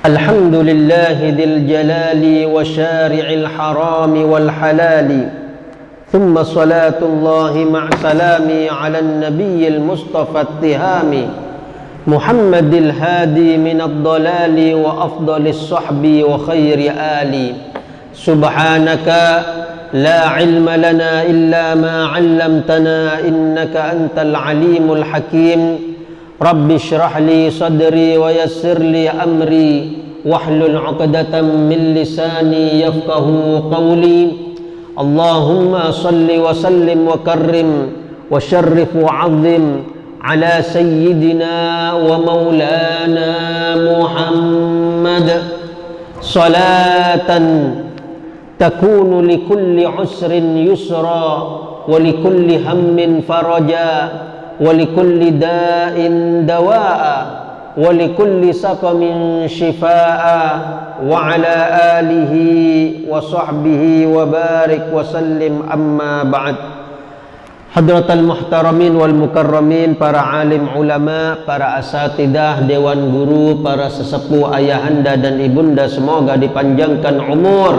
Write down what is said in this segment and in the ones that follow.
الحمد لله ذي الجلال وشارع الحرام والحلال ثم صلاة الله مع سلامي على النبي المصطفى التهام محمد الهادي من الضلال وأفضل الصحب وخير آلي سبحانك لا علم لنا إلا ما علمتنا إنك أنت العليم الحكيم رب اشرح لي صدري ويسر لي أمري واحلل عقدة من لساني يفقه قولي اللهم صل وسلم وكرم وشرف وعظم على سيدنا ومولانا محمد صلاة تكون لكل عسر يسرا ولكل هم فرجا ولكل داء دواء ولكل سقم شفاء وعلى آله وصحبه وبارك وسلم أما بعد. Hadratal muhtaramin wal mukarramin, para alim ulama, para asatidah, dewan guru, para sesepuh ayahanda dan ibunda, semoga dipanjangkan umur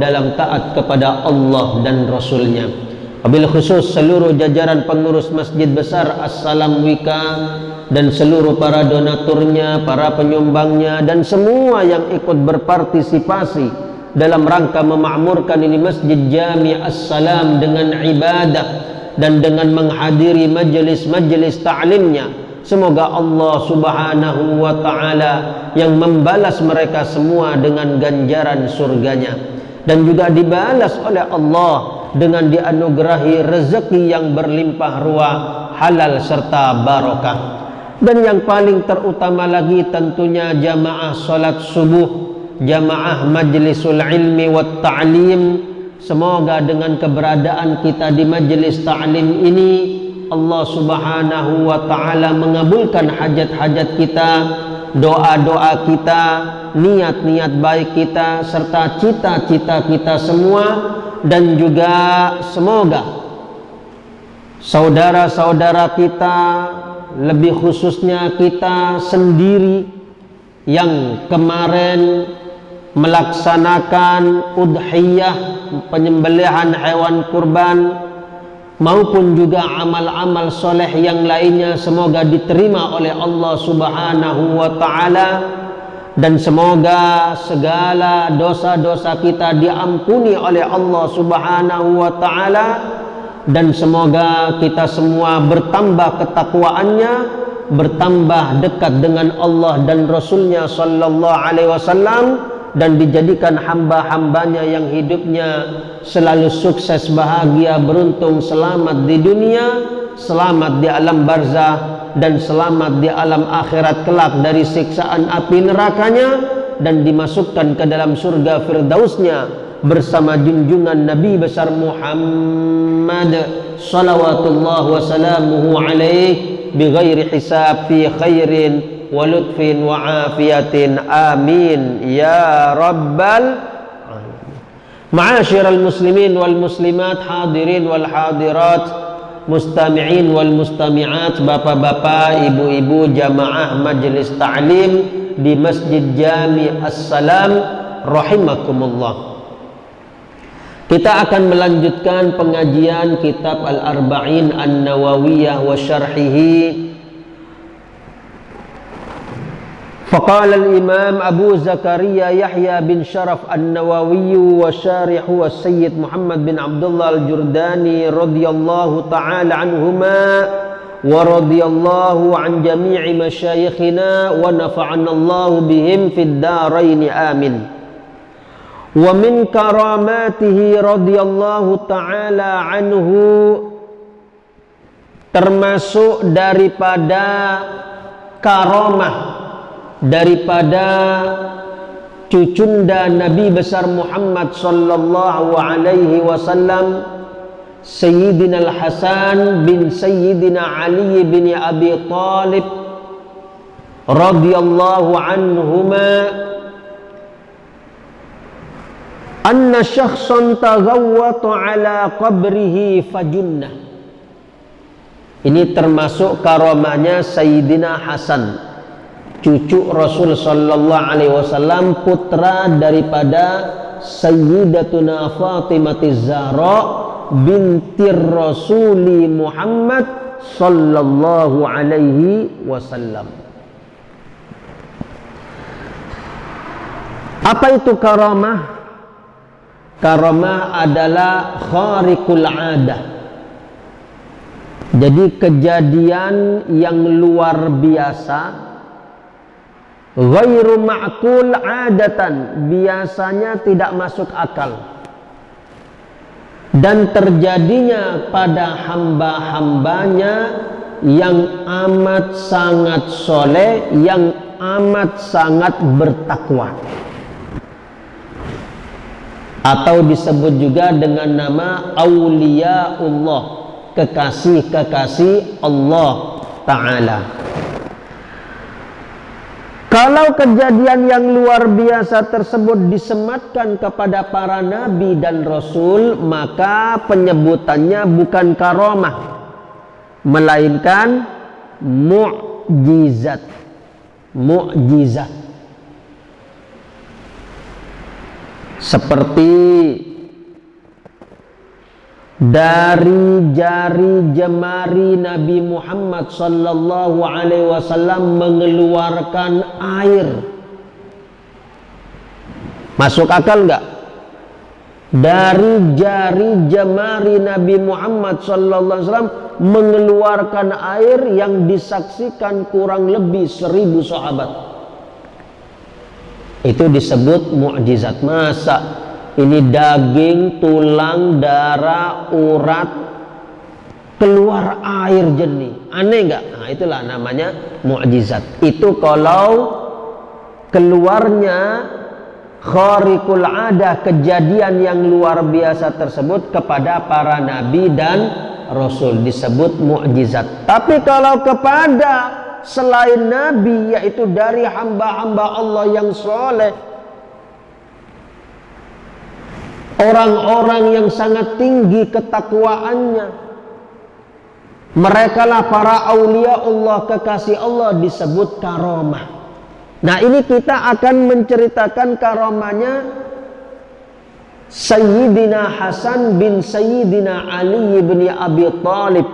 dalam taat kepada Allah dan Rasulnya. Wabil khusus seluruh jajaran pengurus Masjid Besar As-Salam Wika dan seluruh para donaturnya, para penyumbangnya, dan semua yang ikut berpartisipasi dalam rangka memakmurkan ini Masjid Jami As-Salam dengan ibadah dan dengan menghadiri majelis-majelis ta'limnya. Semoga Allah subhanahu wa ta'ala yang membalas mereka semua dengan ganjaran surganya, dan juga dibalas oleh Allah dengan dianugerahi rezeki yang berlimpah ruah, halal serta barokah. Dan yang paling terutama lagi tentunya jamaah salat subuh, jamaah majlisul ilmi wat ta'lim. Semoga dengan keberadaan kita di majelis ta'lim ini Allah subhanahu wa ta'ala mengabulkan hajat-hajat kita, doa-doa kita, niat-niat baik kita, serta cita-cita kita semua. Dan juga semoga saudara-saudara kita, lebih khususnya kita sendiri yang kemarin melaksanakan udhiyah, penyembelihan hewan kurban, maupun juga amal-amal soleh yang lainnya, semoga diterima oleh Allah subhanahu wa ta'ala, dan semoga segala dosa-dosa kita diampuni oleh Allah subhanahu wa ta'ala, dan semoga kita semua bertambah ketakwaannya, bertambah dekat dengan Allah dan Rasulnya sallallahu alaihi wasallam, dan dijadikan hamba-hambanya yang hidupnya selalu sukses, bahagia, beruntung, selamat di dunia, selamat di alam barzah, dan selamat di alam akhirat kelak dari siksaan api nerakanya, dan dimasukkan ke dalam surga firdausnya bersama junjungan Nabi besar Muhammad salawatullah wa salamuhu alaih bighairi hisab fi khairin wa lutfin wa afiyatin amin ya rabbal alamin. Ma'asyiral muslimin wal muslimat, hadirin wal hadirat, mustami'in wal mustami'at, bapak-bapak, ibu-ibu, jamaah majelis ta'lim di Masjid Jami As-Salam rahimakumullah. Kita akan melanjutkan pengajian kitab Al-Arba'in An-Nawawiyah wa syarhihi. فقال الإمام أبو زكريا يحيى بن شرف النووي وشارح السيد محمد بن عبد الله الجرداني رضي الله تعالى عنهما ورضي الله عن جميع مشايخنا ونفعنا الله بهم في الدارين آمين. ومن كراماته رضي الله تعالى عنه, termasuk daripada karamah, daripada cucunda Nabi besar Muhammad sallallahu alaihi wasallam, Sayyidina Al-Hasan bin Sayyidina Ali bin Abi Talib radhiyallahu anhuma, anna syakhsan taghawwata ala qabrihi fajunnah. Ini termasuk karamahnya Sayyidina Hasan, cucu Rasul sallallahu alaihi wasallam, putra daripada Sayyidatuna Fatimah Zahra binti Rasuli Muhammad sallallahu alaihi wasallam. Apa itu karamah? Karamah adalah khariqul adah. Jadi kejadian yang luar biasa, ghairu ma'qul adatan, biasanya tidak masuk akal, dan terjadinya pada hamba-hambanya yang amat sangat soleh, yang amat sangat bertakwa, atau disebut juga dengan nama Auliyaullah, kekasih-kekasih Allah Ta'ala. Kalau kejadian yang luar biasa tersebut disematkan kepada para nabi dan rasul, maka penyebutannya bukan karamah, melainkan mu'jizat. Mu'jizat. Seperti dari jari jemari Nabi Muhammad sallallahu alaihi wasallam mengeluarkan air. Masuk akal enggak? Dari jari jemari Nabi Muhammad sallallahu alaihi wasallam mengeluarkan air yang disaksikan kurang lebih 1000 sahabat. Itu disebut mukjizat. Masa ini daging, tulang, darah, urat keluar air jernih? Aneh enggak? Nah, itulah namanya mukjizat. Itu kalau keluarnya khariqul adah, kejadian yang luar biasa tersebut kepada para nabi dan rasul, disebut mukjizat. Tapi kalau kepada selain nabi, yaitu dari hamba-hamba Allah yang soleh, orang-orang yang sangat tinggi ketakwaannya, merekalah para aulia Allah, kekasih Allah, disebut karamah. Nah, ini kita akan menceritakan karamahnya Sayyidina Hasan bin Sayyidina Ali bin Abi Thalib,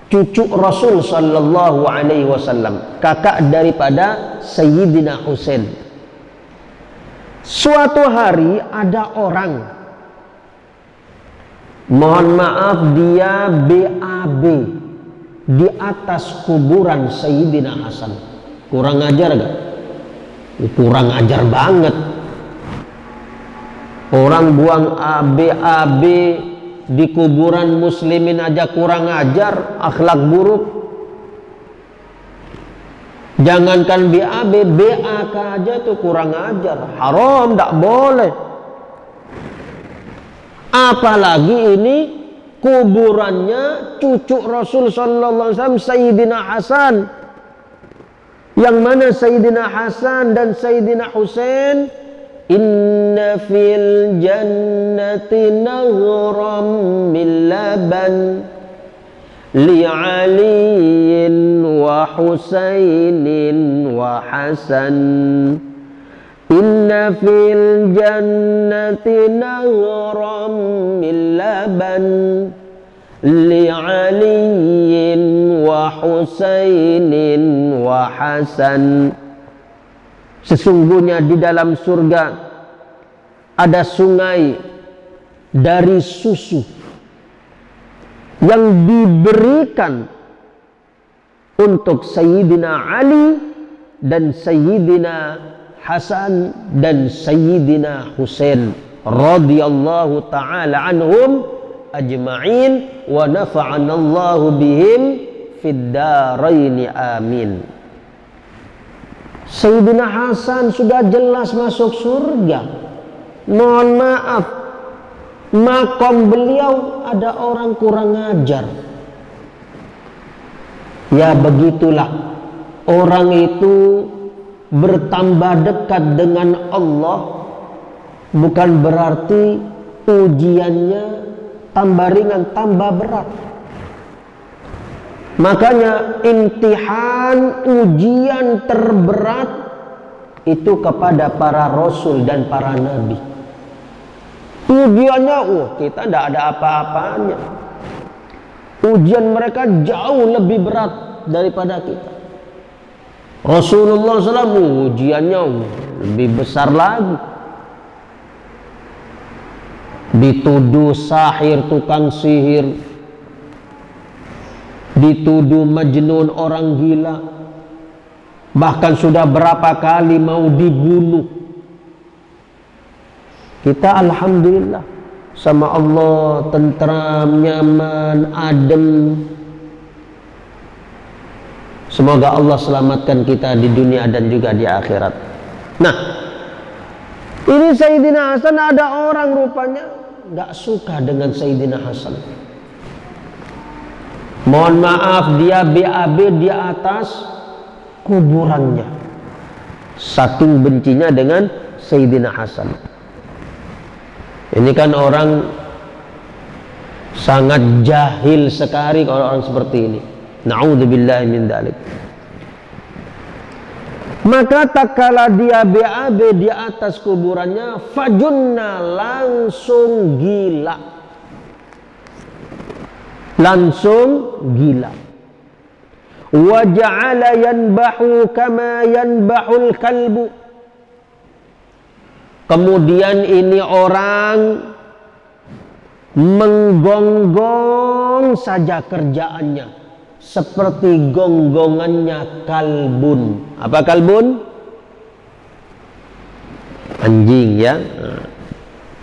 cucu Rasul sallallahu alaihi wasallam, kakak daripada Sayyidina Husain. Suatu hari ada orang, mohon maaf, dia BAB di atas kuburan Sayyidina Hasan. Kurang ajar gak? Kurang ajar banget. Orang buang BAB di kuburan muslimin aja kurang ajar, akhlak buruk. Jangankan BAB, BAK aja tuh kurang ajar, haram, tak boleh. Apalagi ini kuburannya cucu Rasul sallallahu alaihi wasallam, Sayyidina Hasan. Yang mana Sayyidina Hasan dan Sayyidina Husain, inna fil jannati naghram min laban li aliyin wa husainin wa hasan. Inna fil jannati naghram min laban li aliyin wa husainin wa hasan. Sesungguhnya di dalam surga ada sungai dari susu yang diberikan untuk Sayyidina Ali dan Sayyidina Hasan dan Sayyidina Husain radhiyallahu ta'ala anhum ajma'in wa nafa'anallahu bihim fid daraini amin. Sayyidina Hasan sudah jelas masuk surga. Mohon maaf, makom beliau ada orang kurang ajar. Ya begitulah, orang itu bertambah dekat dengan Allah bukan berarti ujiannya tambah ringan, tambah berat. Makanya imtihan, ujian terberat itu kepada para rasul dan para nabi. Ujiannya, kita tidak ada apa-apanya. Ujian mereka jauh lebih berat daripada kita. Rasulullah SAW ujiannya lebih besar lagi. Dituduh sahir, tukang sihir, dituduh majnun, orang gila, bahkan sudah berapa kali mau dibunuh. Kita alhamdulillah sama Allah tentram, nyaman, adem. Semoga Allah selamatkan kita di dunia dan juga di akhirat. Nah, ini Sayyidina Hasan, ada orang rupanya gak suka dengan Sayyidina Hasan. Mohon maaf, dia BAB di atas kuburannya, saking bencinya dengan Sayyidina Hasan. Ini kan orang sangat jahil sekali kalau orang seperti ini. Na'udzubillahi min dzalik. Maka tak kala dia BAB di atas kuburannya, fajunna, langsung gila. Langsung gila. Wa ja'ala yanbahu kama yanbahul kalbu. Kemudian ini orang menggonggong saja kerjaannya, seperti gonggongannya kalbun. Apa kalbun? Anjing, ya.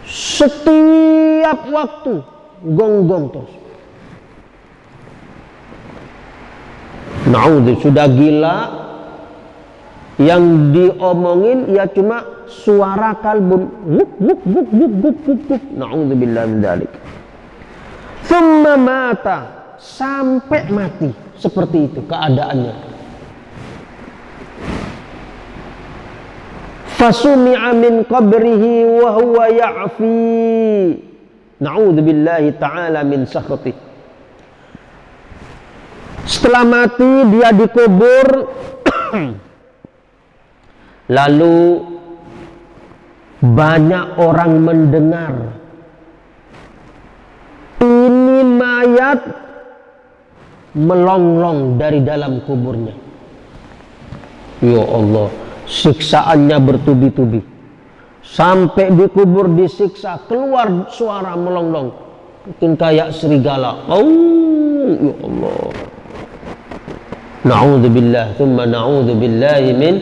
Setiap waktu gonggong terus. Na'udzu, sudah gila, yang diomongin ya cuma suara kalbun. Wuk wuk wuk wuk wuk wuk wuk. Na'udzubillahi min dzalik. Tsumma mata, sampai mati. Seperti itu keadaannya. Fasumi'a min qabrihi wa huwa ya'fi. Na'udzubillahi ta'ala min sakhati. Setelah mati dia dikubur. Lalu banyak orang mendengar ini mayat melonglong dari dalam kuburnya. Ya Allah, siksaannya bertubi-tubi. Sampai dikubur disiksa, keluar suara melonglong, mungkin kayak serigala. Oh, ya Allah. Na'udzubillah, thumma na'udzubillahi min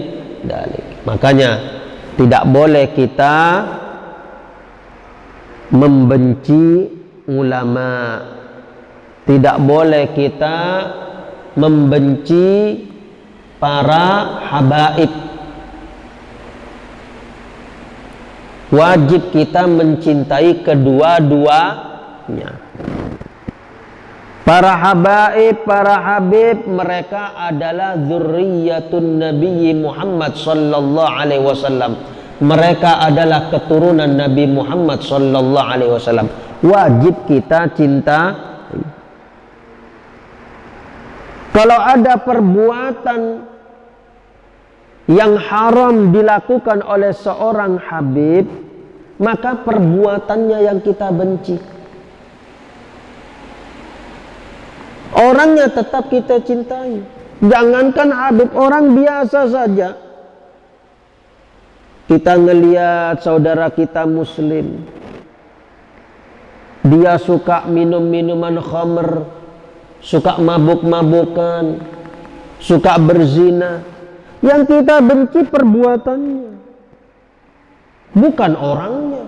dzalik. Makanya tidak boleh kita membenci ulama, tidak boleh kita membenci para habaib. Wajib kita mencintai kedua-duanya. Para habaib, para habib, mereka adalah dzurriyyatun Nabi Muhammad sallallahu alaihi wasallam. Mereka adalah keturunan Nabi Muhammad sallallahu alaihi wasallam. Wajib kita cinta. Kalau ada perbuatan yang haram dilakukan oleh seorang habib, maka perbuatannya yang kita benci. Orangnya tetap kita cintai. Jangankan habib, orang biasa saja. Kita ngelihat saudara kita muslim, dia suka minum minuman khamr, suka mabuk-mabukan, suka berzina. Yang kita benci perbuatannya, bukan orangnya.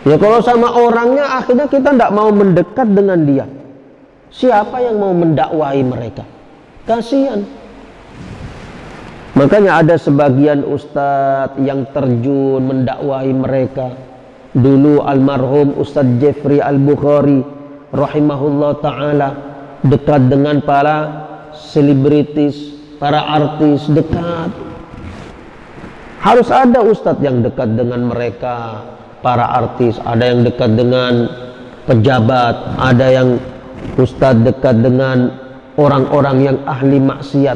Ya kalau sama orangnya akhirnya kita tidak mau mendekat dengan dia. Siapa yang mau mendakwahi mereka? Kasihan. Makanya ada sebagian ustadz yang terjun mendakwahi mereka. Dulu almarhum Ustadz Jeffrey Al-Bukhari rahimahullah ta'ala dekat dengan para selebritis, para artis, dekat. Harus ada ustadz yang dekat dengan mereka, para artis. Ada yang dekat dengan pejabat, ada yang ustadz dekat dengan orang-orang yang ahli maksiat.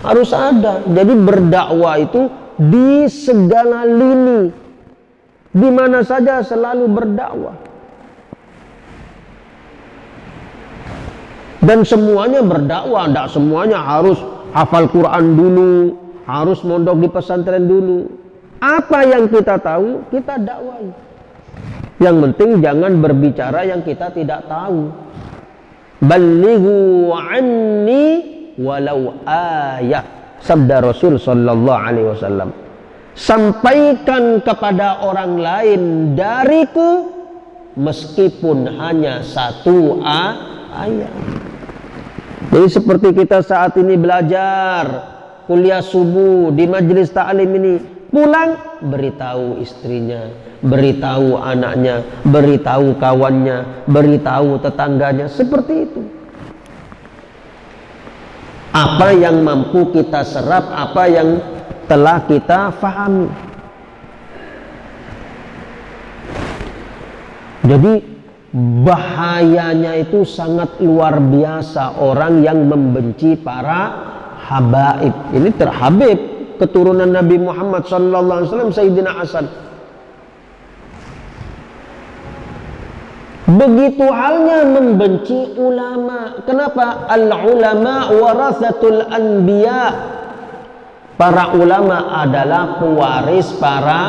Harus ada. Jadi berdakwah itu di segala lini, di mana saja selalu berdakwah. Dan semuanya berdakwah, tidak semuanya harus hafal Quran dulu, harus mondok di pesantren dulu. Apa yang kita tahu, kita dakwai. Yang penting jangan berbicara yang kita tidak tahu. Ballighu anni walau ayah, sabda Rasul sallallahu alaihi wasallam. Sampaikan kepada orang lain dariku meskipun hanya satu ayat. Jadi seperti kita saat ini belajar kuliah subuh di majelis ta'lim ini, pulang beritahu istrinya, beritahu anaknya, beritahu kawannya, beritahu tetangganya, seperti itu. Apa yang mampu kita serap, apa yang telah kita fahami. Jadi bahayanya itu sangat luar biasa orang yang membenci para habaib. Ini terhabib keturunan Nabi Muhammad sallallahu alaihi wasallam, Sayyidina Hasan. Begitu halnya membenci ulama. Kenapa? Al-ulama warathatul anbiya. Para ulama adalah pewaris para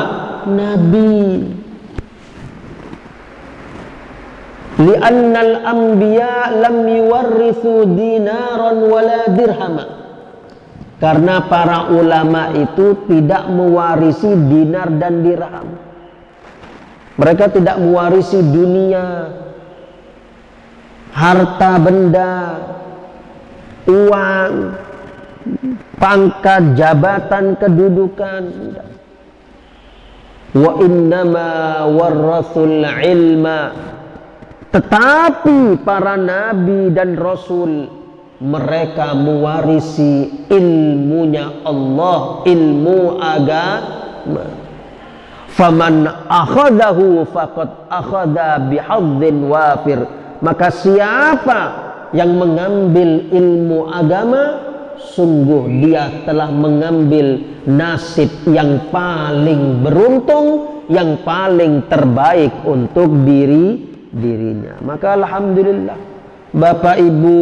nabi. Li'annal anbiya lam yuwarrithu dinaran wala dirhama. Karena para ulama itu tidak mewarisi dinar dan dirham. Mereka tidak mewarisi dunia, harta benda, uang, pangkat, jabatan, kedudukan. Wa innama warrathul ilma. Tetapi para nabi dan rasul, mereka mewarisi ilmunya Allah, ilmu agama. Faman akhadahu faqad akhadha bihadzin wafir. Maka siapa yang mengambil ilmu agama, sungguh dia telah mengambil nasib yang paling beruntung, yang paling terbaik untuk dirinya. Maka alhamdulillah, Bapak Ibu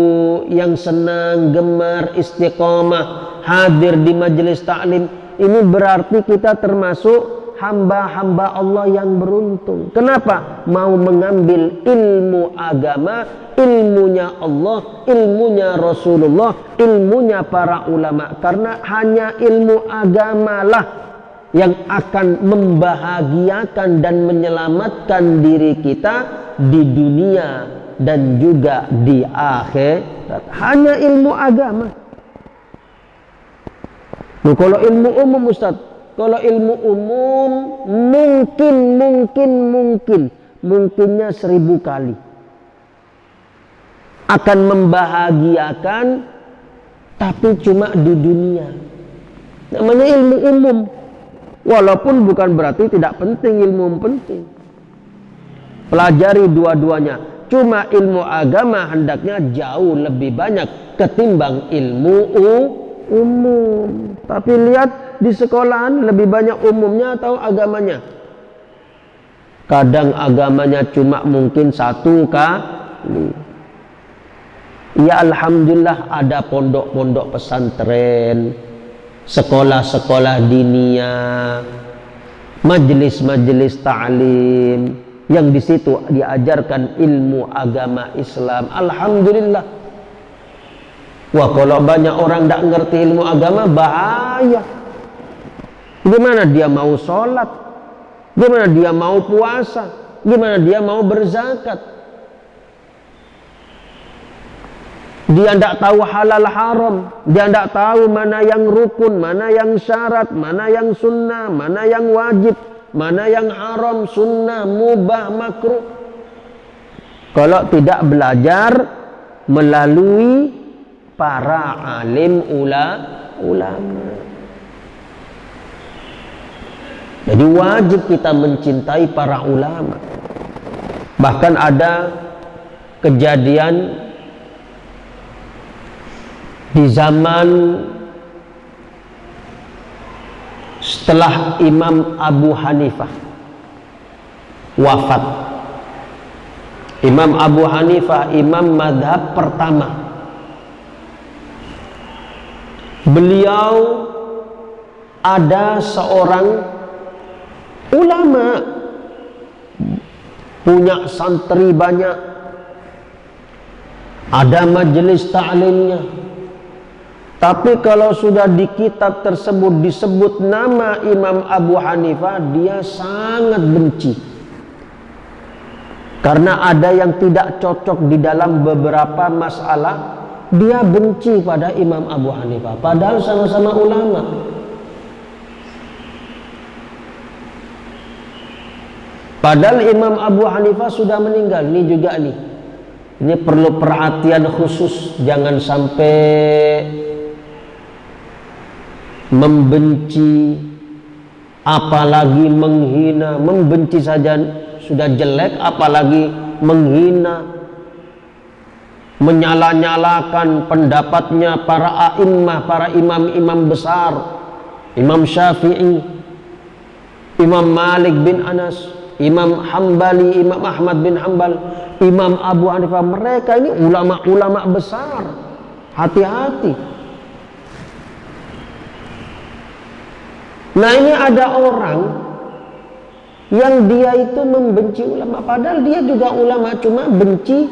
yang senang, gemar, istiqomah hadir di majelis taklim, ini berarti kita termasuk hamba-hamba Allah yang beruntung. Kenapa? Mau mengambil ilmu agama, ilmunya Allah, ilmunya Rasulullah, ilmunya para ulama. Karena hanya ilmu agamalah yang akan membahagiakan dan menyelamatkan diri kita di dunia dan juga di akhirat. Hanya ilmu agama. Loh, kalau ilmu umum Ustaz, kalau ilmu umum mungkinnya 1000 kali akan membahagiakan, tapi cuma di dunia. Namanya ilmu umum. Walaupun bukan berarti tidak penting, ilmu penting. Pelajari dua-duanya. Cuma ilmu agama hendaknya jauh lebih banyak ketimbang ilmu umum. Tapi lihat di sekolahan lebih banyak umumnya atau agamanya? Kadang agamanya cuma mungkin 1 kali. Ya alhamdulillah ada pondok-pondok pesantren, sekolah-sekolah diniyah, majelis-majelis ta'lim yang di situ diajarkan ilmu agama Islam. Alhamdulillah. Wah, kalau banyak orang tidak ngerti ilmu agama, bahaya. Gimana dia mau sholat? Gimana dia mau puasa? Gimana dia mau berzakat? Dia tidak tahu halal haram. Dia tidak tahu mana yang rukun, mana yang syarat, mana yang sunnah, mana yang wajib, mana yang haram, sunnah, mubah, makruh. Kalau tidak belajar melalui para alim ulama. Jadi wajib kita mencintai para ulama. Bahkan ada kejadian di zaman setelah Imam Abu Hanifah wafat. Imam Abu Hanifah, imam madhab pertama. Beliau ada seorang ulama, punya santri banyak, ada majelis ta'limnya. Tapi kalau sudah di kitab tersebut disebut nama Imam Abu Hanifah, dia sangat benci. Karena ada yang tidak cocok di dalam beberapa masalah, dia benci pada Imam Abu Hanifah. Padahal sama-sama ulama. Padahal Imam Abu Hanifah sudah meninggal. Ini juga nih, ini perlu perhatian khusus. Jangan sampai membenci, apalagi menghina. Membenci saja sudah jelek, apalagi menghina, menyala-nyalakan pendapatnya para a'immah, para imam-imam besar, Imam Syafi'i, Imam Malik bin Anas, Imam Hambali, Imam Ahmad bin Hambal, Imam Abu Hanifah. Mereka ini ulama-ulama besar. Hati-hati. Nah, ini ada orang yang dia itu membenci ulama, padahal dia juga ulama, cuma benci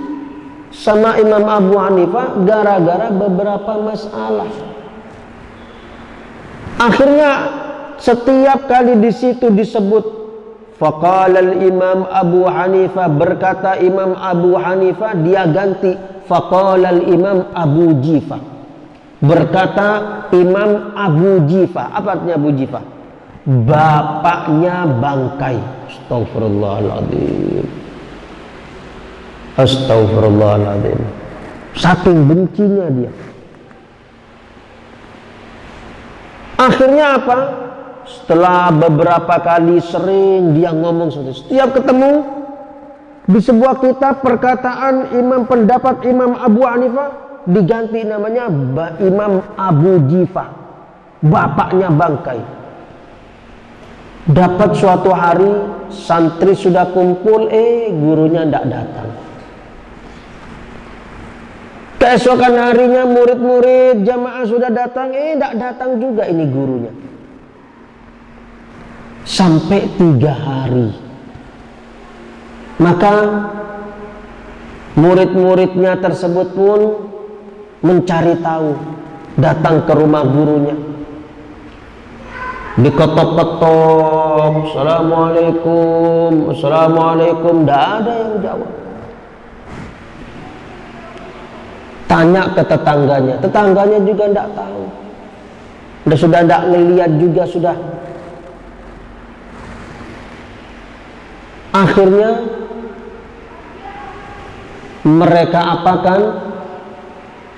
sama Imam Abu Hanifah gara-gara beberapa masalah. Akhirnya setiap kali di situ disebut faqala al-Imam Abu Hanifah, berkata Imam Abu Hanifah, dia ganti faqala al-Imam Abu Jifah, berkata Imam Abu Jifah. Apa artinya Abu Jifah? Bapaknya bangkai. Astagfirullahaladzim. Astagfirullahaladzim. Saking bencinya dia. Akhirnya apa? Setelah beberapa kali sering dia ngomong seperti, setiap ketemu di sebuah kitab perkataan imam, pendapat Imam Abu Hanifah diganti namanya Imam Abu Jifah, bapaknya bangkai. Dapat suatu hari santri sudah kumpul, gurunya tidak datang. Keesokan harinya murid-murid jamaah sudah datang, tidak datang juga ini gurunya. Sampai 3 hari. Maka murid-muridnya tersebut pun mencari tahu, datang ke rumah gurunya. Diketok-ketok, Assalamualaikum, Assalamualaikum, tidak ada yang jawab. Tanya ke tetangganya, tetangganya juga tidak tahu. Sudah tidak ngelihat juga sudah. Akhirnya mereka apakan?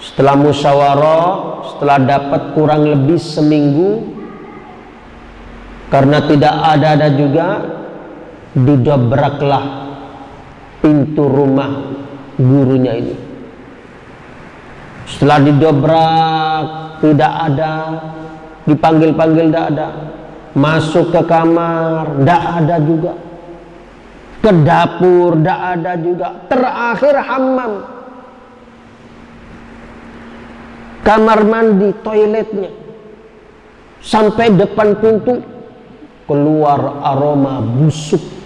Setelah musyawarah, setelah dapat kurang lebih seminggu, karena tidak ada juga, didobraklah pintu rumah gurunya ini. Setelah didobrak, tidak ada, dipanggil-panggil tidak ada, masuk ke kamar, tidak ada juga, ke dapur tidak ada juga, terakhir hammam, kamar mandi, toiletnya, sampai depan pintu keluar aroma busuk.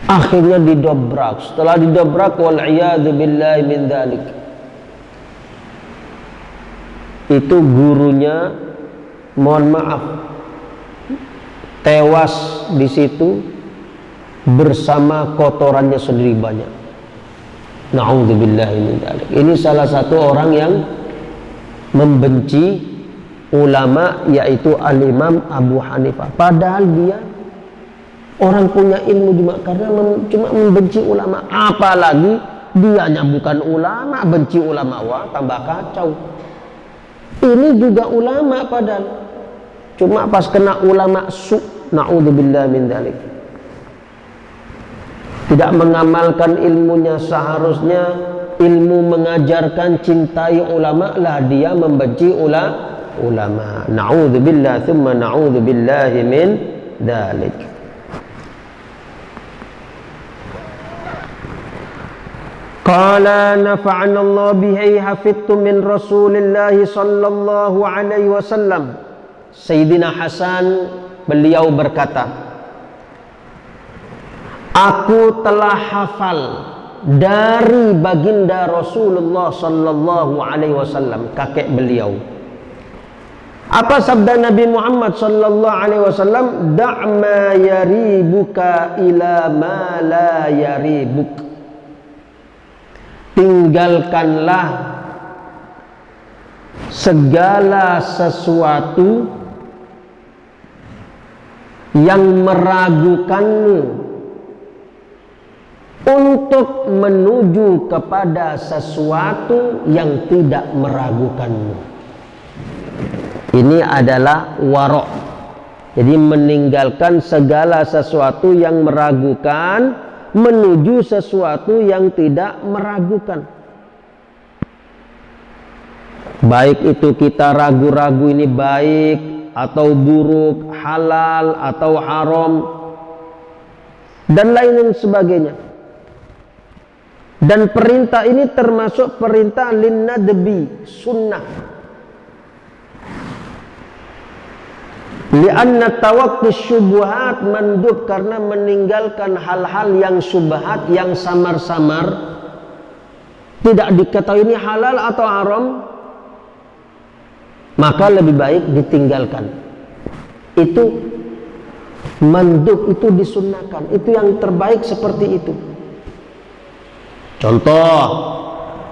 Akhirnya didobrak. Setelah didobrak, wal'iyadzu billahi min dzalik, itu gurunya, mohon maaf, tewas di situ bersama kotorannya sendiri banyak. Na'udzubillahi min dzalik. Ini salah satu orang yang membenci ulama, yaitu al-Imam Abu Hanifah. Padahal dia orang punya ilmu juga, karena cuma membenci ulama. Apalagi dianya bukan ulama, benci ulama, wah tambah kacau. Ini juga ulama padahal, cuma pas kena ulama su, na'udzubillah min dzalik. tidak mengamalkan ilmunya seharusnya. Ilmu mengajarkan cintai ulama lah dia membenci ulama. Na'udzubillah thumma na'udzubillahi min dzalik. Qala nafa'ana Allah bihi hafidtu min Rasulillah sallallahu alaihi wasallam. Sayyidina Hasan beliau berkata, aku telah hafal dari baginda Rasulullah sallallahu alaihi wasallam, kakek beliau. Apa sabda Nabi Muhammad sallallahu alaihi wasallam? Da' ma yaribuka ila ma la yaribuk. Tinggalkanlah segala sesuatu yang meragukanmu untuk menuju kepada sesuatu yang tidak meragukanmu. Ini adalah warok. Jadi meninggalkan segala sesuatu yang meragukan menuju sesuatu yang tidak meragukan. Baik itu kita ragu-ragu ini baik atau buruk, halal atau haram, dan lain sebagainya. Dan perintah ini termasuk perintah linnadbi, sunnah. Lianna tawaqqi syubhat mandub, karena meninggalkan hal-hal yang syubhat, yang samar-samar, tidak diketahui ini halal atau haram, maka lebih baik ditinggalkan. Itu mandub, itu disunnahkan, itu yang terbaik seperti itu. Contoh,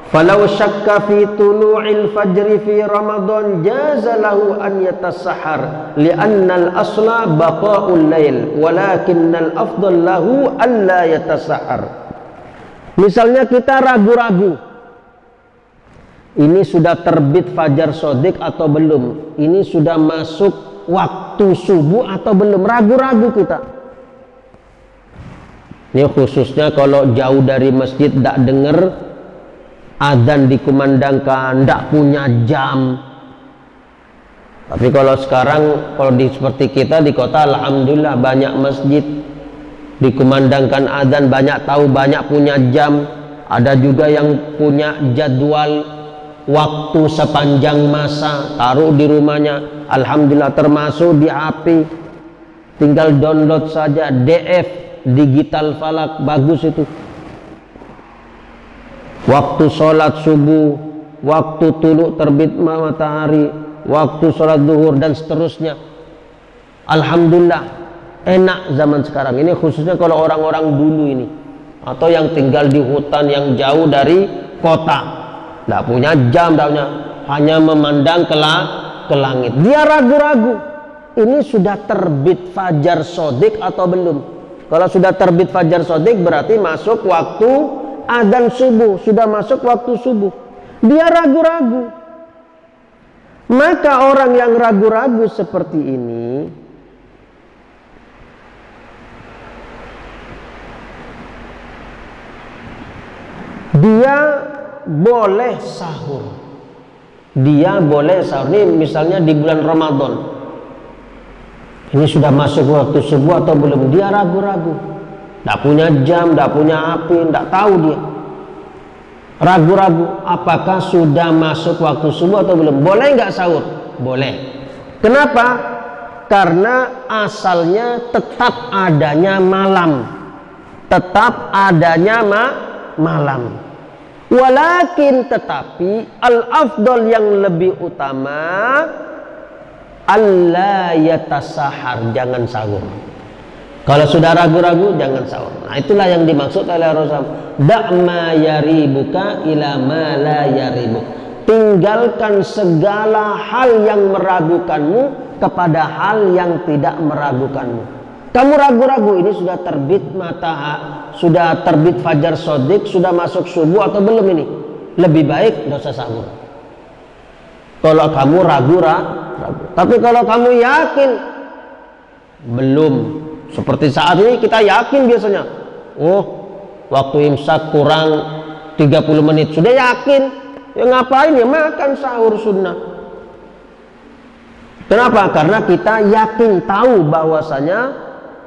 falau syakka fi tulu'il fajri fi Ramadan jaza lahu an yatasahhar li'anna al-asla baqa'ul lail walakinnal afdal lahu an la yatasahhar. Misalnya kita ragu-ragu, ini sudah terbit fajar shadiq atau belum, ini sudah masuk waktu subuh atau belum, ragu-ragu kita. Ini khususnya kalau jauh dari masjid, tidak dengar adzan dikumandangkan, tidak punya jam. Tapi kalau sekarang, kalau seperti kita di kota, alhamdulillah banyak masjid, dikumandangkan adzan, banyak tahu, banyak punya jam. Ada juga yang punya jadwal waktu sepanjang masa, taruh di rumahnya, alhamdulillah, termasuk di HP. Tinggal download saja, DF, digital falak, bagus itu. Waktu sholat subuh, waktu tulu terbit matahari, waktu sholat duhur, dan seterusnya. Alhamdulillah, enak zaman sekarang ini, khususnya kalau orang-orang dulu ini, atau yang tinggal di hutan yang jauh dari kota, tidak punya jam, tidak punya, hanya memandang ke langit. Dia ragu-ragu, ini sudah terbit fajar shadiq atau belum. Kalau sudah terbit fajar shadiq berarti masuk waktu adzan subuh, sudah masuk waktu subuh. Dia ragu-ragu. Maka orang yang ragu-ragu seperti ini, dia boleh sahur. Dia boleh sahur. Ini misalnya di bulan Ramadan, ini sudah masuk waktu subuh atau belum, dia ragu-ragu, tidak punya jam, tidak punya HP, tidak tahu dia, ragu-ragu apakah sudah masuk waktu subuh atau belum. Boleh nggak sahur? Boleh. Kenapa? Karena asalnya tetap adanya malam, tetap adanya malam. Walakin, tetapi al-afdal, yang lebih utama, Allah yatasahar, jangan sahur. Kalau sudah ragu-ragu jangan sahur. Nah, itulah yang dimaksud oleh Rasulullah. Da' ma yaribuka ila ma la yaribuk. Tinggalkan segala hal yang meragukanmu kepada hal yang tidak meragukanmu. Kamu ragu-ragu, ini sudah terbit matahari, sudah terbit fajar shadiq, sudah masuk subuh atau belum ini? Lebih baik tidak usah sahur. Kalau kamu ragu-ragu. Tapi kalau kamu yakin belum, seperti saat ini kita yakin biasanya, oh waktu imsak kurang 30 menit sudah yakin, ya ngapain ya makan sahur sunnah. Kenapa? Karena kita yakin tahu bahwasanya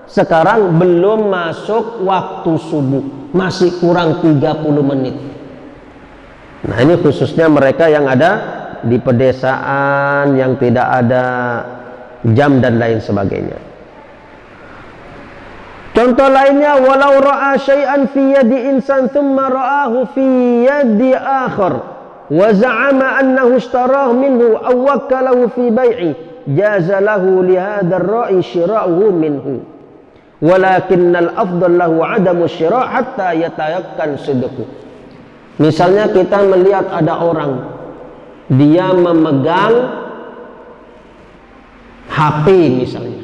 sekarang belum masuk waktu subuh, masih kurang 30 menit. Nah ini khususnya mereka yang ada di pedesaan, yang tidak ada jam dan lain sebagainya. Contoh lainnya, walau ra'a syai'an fi yadi insan thumma ra'ahu fi yadi akhar wa za'ama annahu ishtarahu minhu aw wakkalahu fi bai'i jaza lahu li hadzal ra'i shira'uhu minhu walakinnal afdal lahu 'adamu syira' hatta yatayakkan sidqu. Misalnya kita melihat ada orang, dia memegang HP misalnya,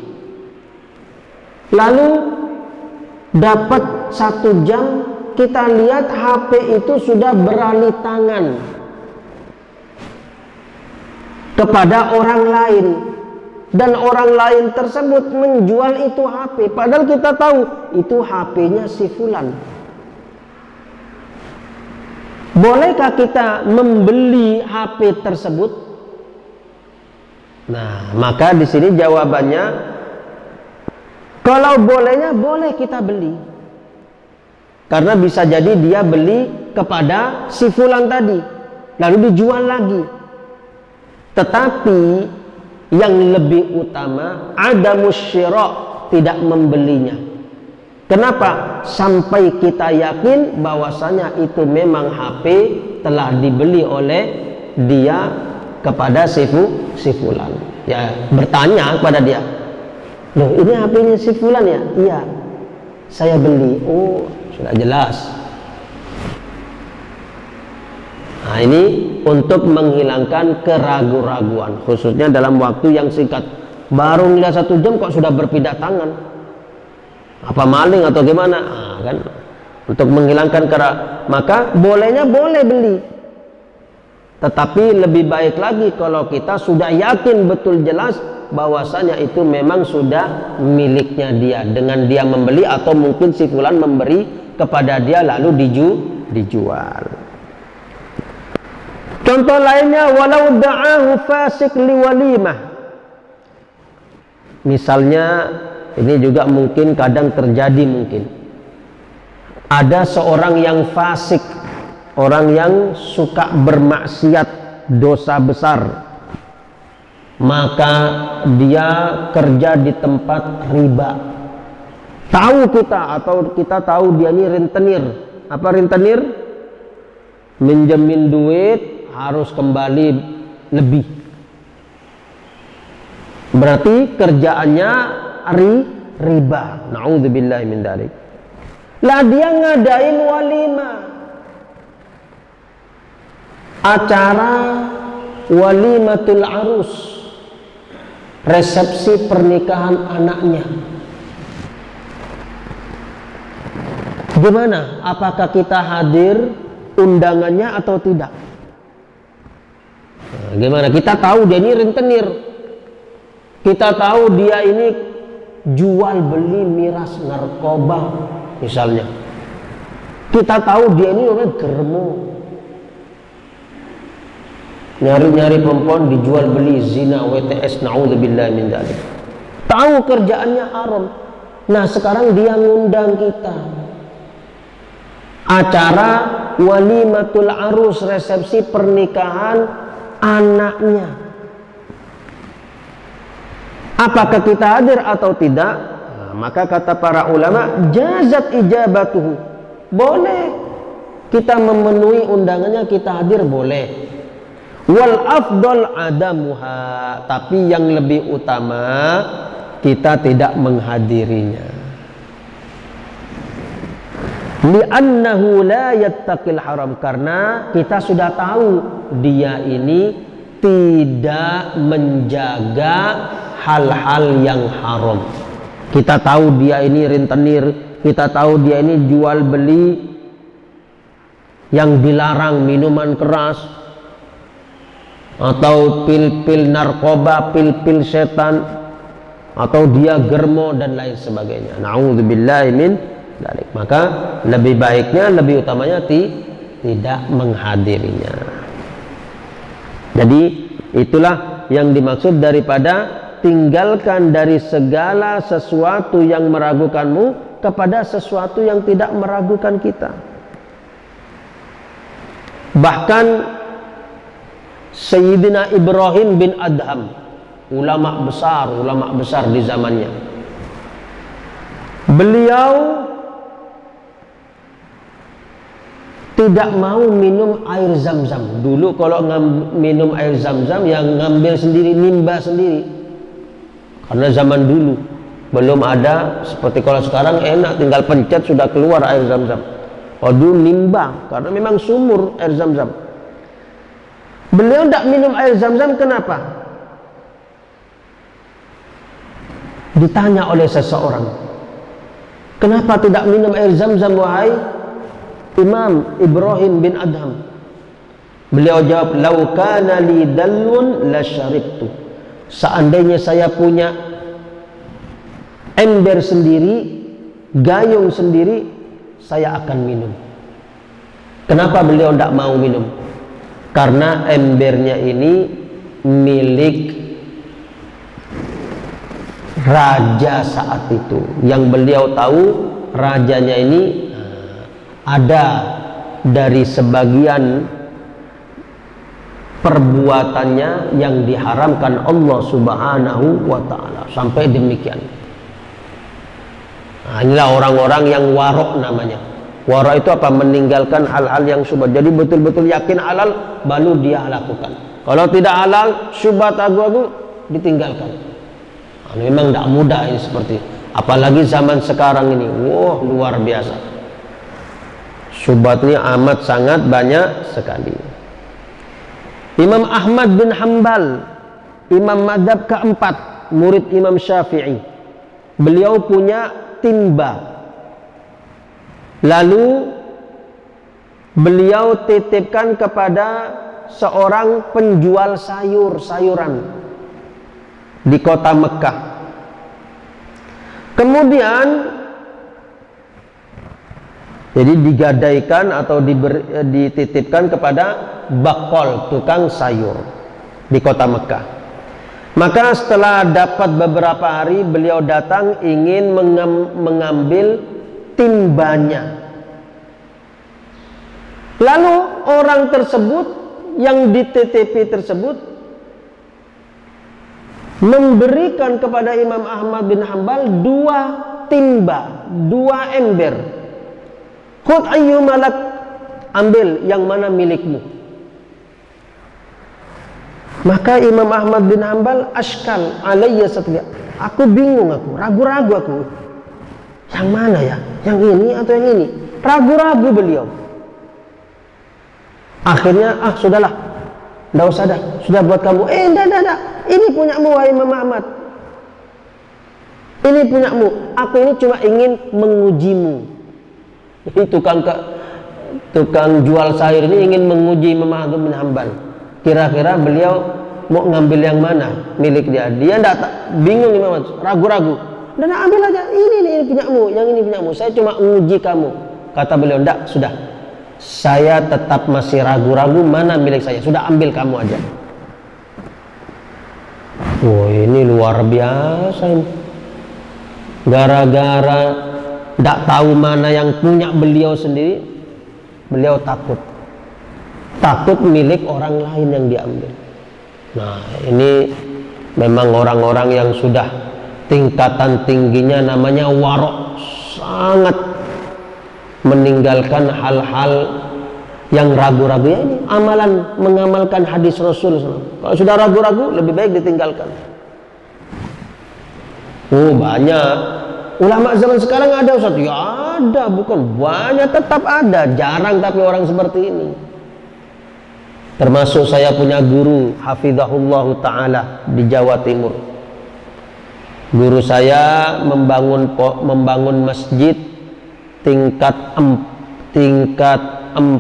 lalu dapat 1 jam, kita lihat HP itu sudah beralih tangan kepada orang lain, dan orang lain tersebut menjual itu HP, padahal kita tahu itu HP-nya si fulan. Bolehkah kita membeli HP tersebut? Nah, maka di sini jawabannya, kalau bolehnya boleh kita beli. Karena bisa jadi dia beli kepada si fulan tadi, lalu dijual lagi. Tetapi yang lebih utama adamus syira', tidak membelinya. Kenapa? Sampai kita yakin bahwasanya itu memang HP telah dibeli oleh dia kepada si fulan. Ya, bertanya kepada dia, loh ini HP-nya si fulan ya? Iya, saya beli. Oh, sudah jelas. Nah ini untuk menghilangkan keraguan-raguan, khususnya dalam waktu yang singkat. Baru ngeliat 1 jam kok sudah berpindah tangan. Apa maling atau gimana? Nah, kan? Untuk menghilangkan maka bolehnya boleh beli. Tetapi lebih baik lagi kalau kita sudah yakin betul jelas bahwasanya itu memang sudah miliknya dia, dengan dia membeli atau mungkin si fulan memberi kepada dia lalu dijual. Contoh lainnya, walau da'ahu fasik liwalimah. Misalnya ini juga mungkin kadang terjadi, mungkin ada seorang yang fasik, orang yang suka bermaksiat, dosa besar, maka dia kerja di tempat riba. Tahu kita, atau kita tahu dia ini rentenir. Apa rentenir? Minjemin duit harus kembali lebih. Berarti kerjaannya riba. Na'udzubillahi min dzalik. Lah dia ngadain walimah, acara walimatul arus, resepsi pernikahan anaknya. Gimana? Apakah kita hadir undangannya atau tidak? Nah, gimana? Kita tahu dia ini rentenir. Kita tahu dia ini jual beli miras narkoba misalnya. Kita tahu dia ini orang germo, nyari-nyari perempuan, dijual beli, zina, WTS, na'udzubillahi min dzalik. Tahu kerjaannya haram. Nah sekarang dia ngundang kita acara walimatul arus, resepsi pernikahan anaknya. Apakah kita hadir atau tidak? Nah, maka kata para ulama, jazat ijabatuhu, boleh kita memenuhi undangannya, kita hadir boleh. Wal afdal adamuha, tapi yang lebih utama kita tidak menghadirinya. Li'annahu la yattaqil haram, karena kita sudah tahu dia ini tidak menjaga hal-hal yang haram. Kita tahu dia ini rentenir, kita tahu dia ini jual beli yang dilarang, minuman keras, atau pil-pil narkoba, pil-pil setan, atau dia germo dan lain sebagainya. Na'udzubillahi dzalik. Maka lebih baiknya, lebih utamanya tidak menghadirinya. Jadi itulah yang dimaksud daripada tinggalkan dari segala sesuatu yang meragukanmu kepada sesuatu yang tidak meragukan kita. Bahkan Sayyidina Ibrahim bin Adham, ulama besar di zamannya, beliau tidak mau minum air zam-zam. Dulu kalau minum air zam-zam yang ngambil sendiri, nimba sendiri. Karena zaman dulu belum ada seperti kalau sekarang enak, tinggal pencet sudah keluar air zam-zam. Oh, dulu nimba, karena memang sumur air zam-zam. Beliau tidak minum air zam-zam, kenapa? Ditanya oleh seseorang, kenapa tidak minum air zam-zam wahai Imam Ibrahim bin Adham? Beliau jawab, lau kana li dalwun la syaribtu. Seandainya saya punya ember sendiri, gayung sendiri, saya akan minum. Kenapa beliau tidak mau minum? Karena embernya ini milik raja saat itu. Yang beliau tahu rajanya ini ada dari sebagian perbuatannya yang diharamkan Allah Subhanahu wa ta'ala. Sampai demikian. Nah, inilah orang-orang yang warok namanya. Warok itu apa? Meninggalkan hal-hal yang syubhat. Jadi betul-betul yakin halal, baru dia lakukan. Kalau tidak halal, syubhat agu-agu, ditinggalkan. Nah, memang tidak mudah ini seperti. Apalagi zaman sekarang ini. Wah, luar biasa. Syubhatnya amat sangat banyak sekali. Imam Ahmad bin Hanbal, imam madhab keempat, murid Imam Syafi'i. Beliau punya timba. Lalu beliau titipkan kepada seorang penjual sayuran di kota Mekah. Kemudian jadi digadaikan atau dititipkan kepada bakol, tukang sayur di kota Mekah. Maka setelah dapat beberapa hari, beliau datang ingin mengambil timbanya. Lalu orang tersebut yang dititipi tersebut memberikan kepada Imam Ahmad bin Hanbal 2 timba, 2 ember. Khudh ayyu malak, ambil yang mana milikmu. Maka Imam Ahmad bin Hanbal ashkal alayya satya. Aku bingung, ragu-ragu aku. Yang mana ya? Yang ini atau yang ini? Ragu-ragu beliau. Akhirnya, sudahlah. Tidak usah dah. Sudah buat kamu. Tidak. Ini punyamu wahai Imam Ahmad. Ini punyamu. Aku ini cuma ingin mengujimu. Ini tukang jual sayur ini ingin menguji Imam Ahmad bin Hanbal. Kira-kira beliau mau ngambil yang mana milik dia. Dia tidak bingung, Imam Ahmad, ragu-ragu. Dan ambil aja, ini punyamu, yang ini punyamu. Saya cuma menguji kamu. Kata beliau, tidak, sudah. Saya tetap masih ragu-ragu mana milik saya. Sudah, ambil kamu aja. Wah, ini luar biasa ini. Gara-gara tidak tahu mana yang punya beliau sendiri, beliau takut milik orang lain yang diambil. Nah, ini memang orang-orang yang sudah tingkatan tingginya namanya warok, sangat meninggalkan hal-hal yang ragu-ragu. Ya, ini amalan mengamalkan hadis Rasul. Kalau sudah ragu-ragu, lebih baik ditinggalkan. Banyak ulama zaman sekarang ada, Ustaz? Ya ada, bukan banyak, tetap ada, jarang tapi orang seperti ini. Termasuk saya punya guru hafizahullah ta'ala di Jawa Timur. Guru saya membangun masjid tingkat 4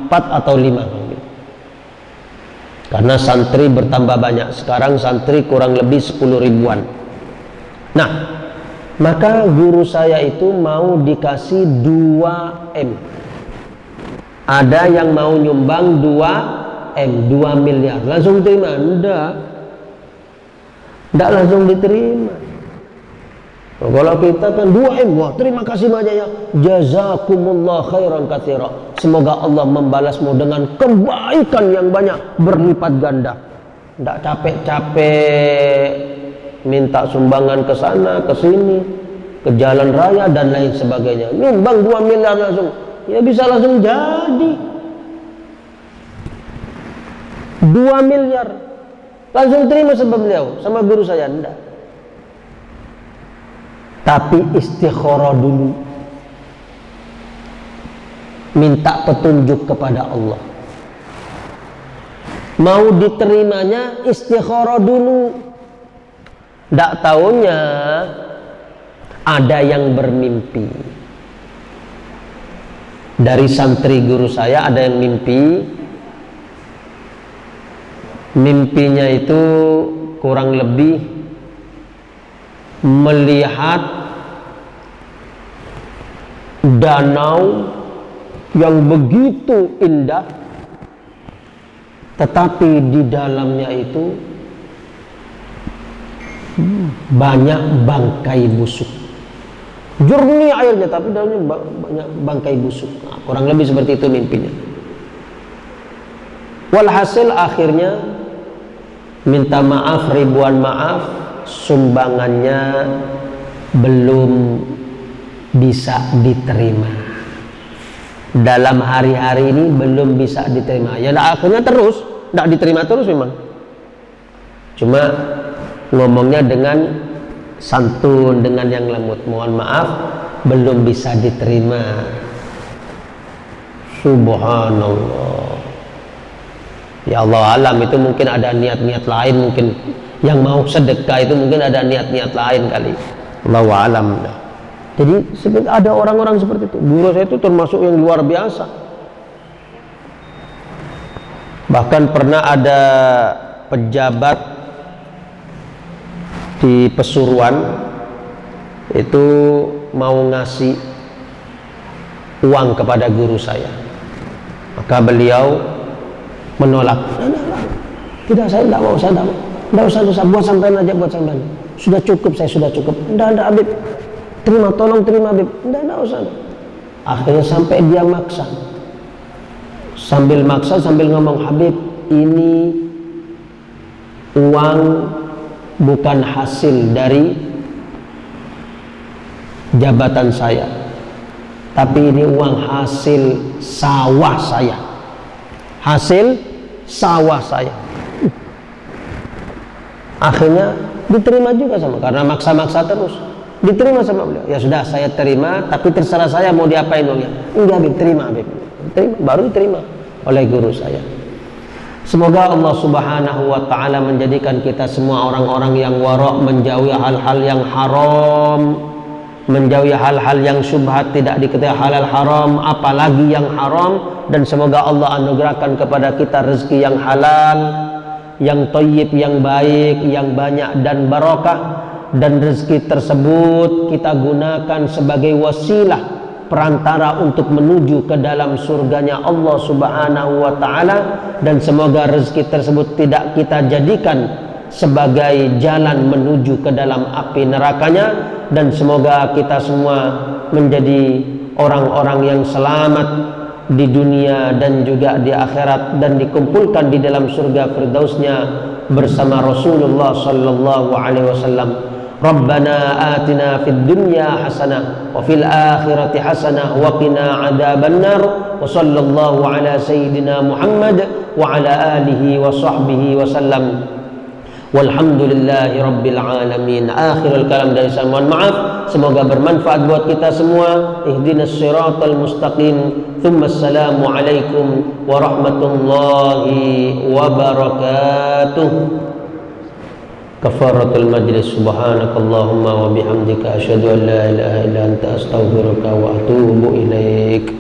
atau 5. Karena santri bertambah banyak. Sekarang santri kurang lebih 10 ribuan. Nah, Maka guru saya itu mau dikasih 2M. Ada yang mau nyumbang 2M, 2 miliar. Langsung terima? Enggak langsung diterima. Nah, kalau kita kan 2M, wah terima kasih banyak ya. Jazakumullah khairan katsira. Semoga Allah membalasmu dengan kebaikan yang banyak berlipat ganda. Enggak capek-capek minta sumbangan ke sana, ke sini, ke jalan raya dan lain sebagainya. Nyumbang 2 miliar langsung. Ya bisa langsung jadi. 2 miliar. Langsung terima sama beliau, sama guru saya. Enggak. Tapi istikharah dulu. Minta petunjuk kepada Allah. Mau diterimanya istikharah dulu. Ndak taunya ada yang bermimpi. Dari santri guru saya ada yang mimpi. Mimpinya itu kurang lebih melihat danau yang begitu indah, tetapi di dalamnya itu banyak bangkai busuk. Jernih airnya, tapi dalamnya banyak bangkai busuk. Nah, kurang lebih seperti itu mimpinya. Walhasil akhirnya minta maaf, ribuan maaf, sumbangannya belum bisa diterima. Dalam hari-hari ini belum bisa diterima. Ya akhirnya terus, tidak diterima terus memang. Cuma ngomongnya dengan santun, dengan yang lembut. Mohon maaf, belum bisa diterima. Subhanallah. Ya Allah alam, itu mungkin ada niat-niat lain, mungkin yang mau sedekah itu mungkin ada niat-niat lain kali. Allahu alam. Jadi ada orang-orang seperti itu. Guru saya itu termasuk yang luar biasa. Bahkan pernah ada pejabat di Pesuruan itu mau ngasih uang kepada guru saya. Maka beliau menolak. Tidak, saya tidak mau, Tidak usah, buat sampean aja, buat sampean. Sudah cukup, saya sudah cukup. Tidak, Habib. Terima, tolong terima, Habib. Tidak usah. Akhirnya sampai dia maksa. Sambil maksa, sambil ngomong, Habib, ini uang bukan hasil dari jabatan saya, tapi ini uang hasil sawah saya. Hasil sawah saya. Akhirnya diterima juga sama, karena maksa-maksa terus. Diterima sama beliau. Ya sudah, saya terima, tapi terserah saya mau diapain uangnya. Enggak, Habib, terima, Habib. Terima, baru diterima oleh guru saya. Semoga Allah Subhanahu wa taala menjadikan kita semua orang-orang yang wara', menjauhi hal-hal yang haram, menjauhi hal-hal yang syubhat, tidak diketahui halal haram, apalagi yang haram. Dan semoga Allah anugerahkan kepada kita rezeki yang halal, yang thayyib, yang baik, yang banyak dan barokah. Dan rezeki tersebut kita gunakan sebagai wasilah, perantara untuk menuju ke dalam surganya Allah Subhanahu wa ta'ala. Dan semoga rezeki tersebut tidak kita jadikan sebagai jalan menuju ke dalam api nerakanya. Dan semoga kita semua menjadi orang-orang yang selamat di dunia dan juga di akhirat, dan dikumpulkan di dalam surga firdausnya bersama Rasulullah sallallahu alaihi wasallam. Rabbana atina fid dunya hasanah wa fil akhirati hasanah wa qina adzabannar. Wa sallallahu ala sayyidina Muhammad wa ala alihi wa sahbihi wa sallam. Walhamdulillahi rabbil alamin. Akhirul kalam dari saya, mohon maaf, semoga bermanfaat buat kita semua. Ihdinas siratal mustaqim. Thumma assalamu alaikum warahmatullahi wabarakatuh. Kafaratul majlis. Subhanakallahumma wa bihamdika asyhadu an la ilaha illa anta astaghfiruka wa atubu ilaik.